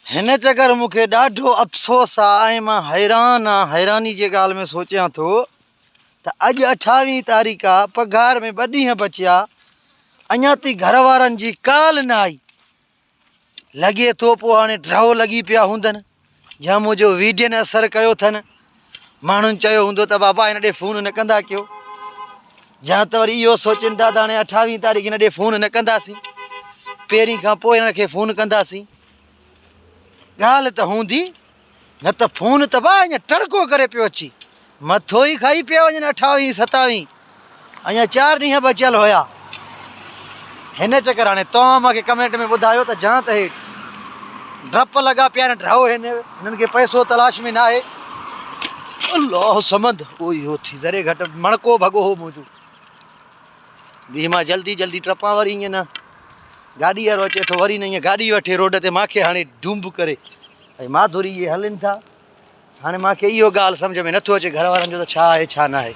हिन चकर मूंखे ॾाढो अफ़सोस आहे ऐं मां हैरान आहियां। हैरानी जी ॻाल्हि में सोचियां थो त अॼु 28 तारीख़ आहे, पघार में 2 ॾींहं बचिया, अञा ताईं घर वारनि जी काल न आई। लॻे थो पोइ हाणे ड्रव लॻी पिया हूंदनि, या मुंहिंजो वीडियन असरु कयो अथनि। माण्हुनि चयो हूंदो त बाबा हिन ॾे फ़ोन न कंदा कयो, या त वरी इहो सोचनि था त हाणे 28 तारीख़ हिन ॾे फ़ोन न कंदासीं, पहिरीं खां पोइ हिन खे फ़ोन कंदासीं। ॻाल्हि त हूंदी, न त फ़ोन त भाउ अञा टड़को करे पियो अची, मथो ई खाई पिया वञनि 28 27, अञा 4 ॾींहं बचियल हुया। हिन चकर हाणे तव्हां मूंखे कमेंट में ॿुधायो त जा त हे डप लॻा पिया आहिनि ड्रव, हिननि खे पैसो तलाश में न आहे। अल्लाह समंद उहो ई हो थी ज़रे घटि मणको भॻो हो मुंहिंजो बि, मां जल्दी जल्दी टपां, वरी ईअं न गाॾी वारो अचे थो, वरी न ईअं गाॾी वठे रोड ते मूंखे हाणे डुंब करे। ऐं माधुरी इहे हलनि था। हाणे मूंखे इहो ॻाल्हि सम्झ में नथो अचे घर वारनि जो त छा आहे छा न आहे।